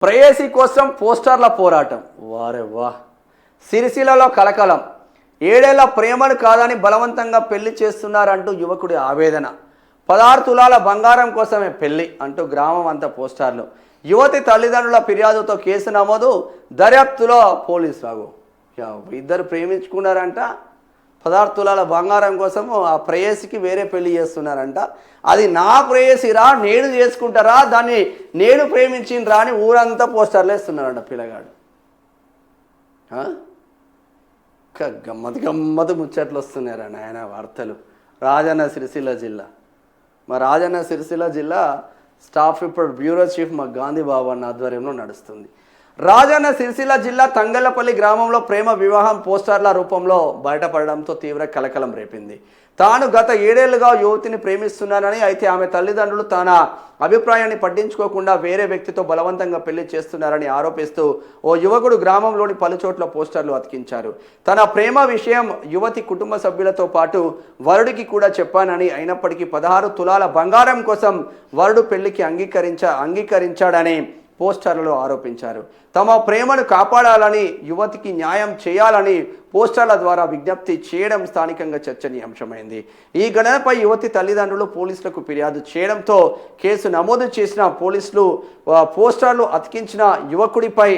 ప్రేయసి కోసం పోస్టర్ల పోరాటం. వారే వా. సిరిసిల్లలో కలకలం. ఏడేళ్ల ప్రేమను కాదని బలవంతంగా పెళ్లి చేస్తున్నారంటూ యువకుడి ఆవేదన. 16 తులాల బంగారం కోసమే పెళ్లి అంటూ గ్రామం అంతా పోస్టర్లు. యువతి తల్లిదండ్రుల ఫిర్యాదుతో కేసు నమోదు. దర్యాప్తులో పోలీసులు. ఇద్దరు ప్రేమించుకున్నారంట. 16 తులాల బంగారం కోసము ఆ ప్రేయసికి వేరే పెళ్లి చేస్తున్నారంట. అది నా ప్రేయసిరా, నేను చేసుకుంటారా, దాన్ని నేను ప్రేమించినరా అని ఊరంతా పోస్టర్లు వేస్తున్నారంట పిల్లగాడు. గమ్మత్ ముచ్చట్లు వస్తున్నారా నాయన వార్తలు. రాజన్న సిరిసిల్ల జిల్లా, మా రాజన్న సిరిసిల్ల జిల్లా స్టాఫ్ ఇప్పుడు బ్యూరో చీఫ్ మా గాంధీ బాబు అన్న ఆధ్వర్యంలో నడుస్తుంది. రాజన్న సిరిసిల్ల జిల్లా తంగళ్లపల్లి గ్రామంలో ప్రేమ వివాహం పోస్టర్ల రూపంలో బయటపడడంతో తీవ్ర కలకలం రేపింది. తాను గత 7 ఏళ్లుగా యువతిని ప్రేమిస్తున్నానని, అయితే ఆమె తల్లిదండ్రులు తన అభిప్రాయాన్ని పట్టించుకోకుండా వేరే వ్యక్తితో బలవంతంగా పెళ్లి చేస్తున్నారని ఆరోపిస్తూ ఓ యువకుడు గ్రామంలోని పలుచోట్ల పోస్టర్లు అతికించారు. తన ప్రేమ విషయం యువతి కుటుంబ సభ్యులతో పాటు వరుడికి కూడా చెప్పానని, అయినప్పటికీ 16 తులాల బంగారం కోసం వరుడు పెళ్లికి అంగీకరించాడని పోస్టర్లలో ఆరోపించారు. తమ ప్రేమను కాపాడాలని, యువతికి న్యాయం చేయాలని పోస్టర్ల ద్వారా విజ్ఞప్తి చేయడం స్థానికంగా చర్చనీయాంశమైంది. ఈ ఘటనపై యువతి తల్లిదండ్రులు పోలీసులకు ఫిర్యాదు చేయడంతో కేసు నమోదు చేసిన పోలీసులు పోస్టర్లు అతికించిన యువకుడిపై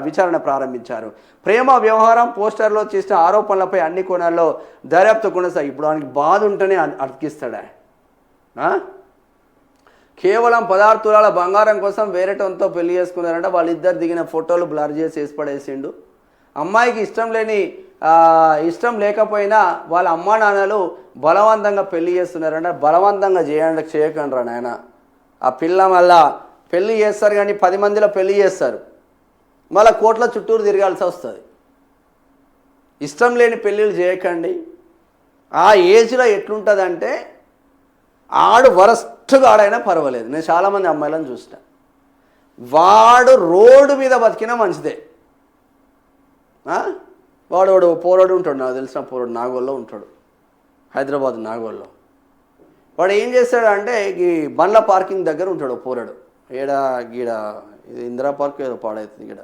విచారణ ప్రారంభించారు. ప్రేమ వ్యవహారం పోస్టర్లో చేసిన ఆరోపణలపై అన్ని కోణాల్లో దర్యాప్తు కొనసాగి. ఇప్పుడు ఆయనకి బాధ ఉంటేనే అతికిస్తాడా? కేవలం 16 తులాల బంగారం కోసం వేరేటంతో పెళ్లి చేసుకున్నారంట. వాళ్ళిద్దరు దిగిన ఫోటోలు బ్లర్ చేసి పడేసిండు. అమ్మాయికి ఇష్టం లేకపోయినా వాళ్ళ అమ్మా నాన్నలు బలవంతంగా పెళ్లి చేస్తున్నారంట. బలవంతంగా చేయకండి రా నాయన. ఆ పిల్ల మళ్ళా పెళ్లి చేస్తారు కానీ 10 మందిలో పెళ్లి చేస్తారు, మళ్ళీ కోట్ల చుట్టూరు తిరగాల్సి వస్తుంది. ఇష్టం లేని పెళ్ళిళ్ళు చేయకండి. ఆ ఏజ్లో ఎట్లుంటుందంటే ఆడు వరస్ట్గా ఆడైనా పర్వాలేదు. నేను చాలామంది అమ్మాయిలను చూసిన, వాడు రోడ్డు మీద బతికినా మంచిదే. వాడు పోరాడు ఉంటాడు, నాకు తెలిసిన పోరాడు నాగోల్లో ఉంటాడు, హైదరాబాద్ నాగోల్లో. వాడు ఏం చేస్తాడు అంటే ఈ బండ్ల పార్కింగ్ దగ్గర ఉంటాడు పోరాడు. గీడ ఇది ఇందిరా పార్క్ ఏదో పాడవుతుంది, ఇక్కడ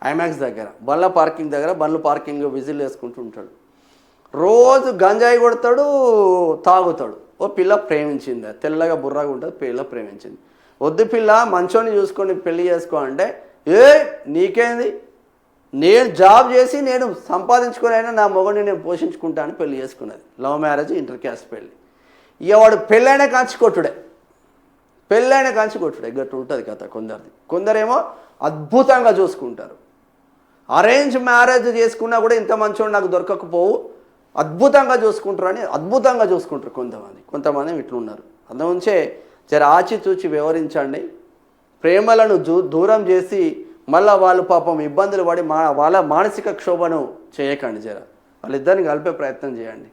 ఐమాక్స్ దగ్గర బండ్ల పార్కింగ్ దగ్గర బండ్లు పార్కింగ్ విజిల్ వేసుకుంటూ ఉంటాడు. రోజు గంజాయి కొడతాడు, తాగుతాడు. ఓ పిల్ల ప్రేమించింది, తెల్లగా బుర్రగా ఉంటుంది, పిల్ల ప్రేమించింది. వద్దు పిల్ల, మంచోని చూసుకొని పెళ్లి చేసుకో అంటే, నీకేంది, నేను జాబ్ చేసి నేను సంపాదించుకొని అయినా నా మొగుడిని నేను పోషించుకుంటా అని పెళ్లి చేసుకున్నది. లవ్ మ్యారేజ్, ఇంటర్ క్యాస్ట్ పెళ్ళి. ఇక వాడు పెళ్ళైన కాంచి కొట్టుడే గట్టు ఉంటుంది కథ. కొందరేమో అద్భుతంగా చూసుకుంటారు. అరేంజ్ మ్యారేజ్ చేసుకున్నా కూడా ఇంత మంచోడు నాకు దొరకకపోవు, అద్భుతంగా చూసుకుంటారు కొంతమంది ఇట్లున్నారు. అందుగురించే జర ఆచితూచి వివరించండి. ప్రేమలను దూరం చేసి మళ్ళీ వాళ్ళు పాపం ఇబ్బందులు పడి వాళ్ళ మానసిక క్షోభను చేయకండి. జర వాళ్ళిద్దరిని కలిపే ప్రయత్నం చేయండి.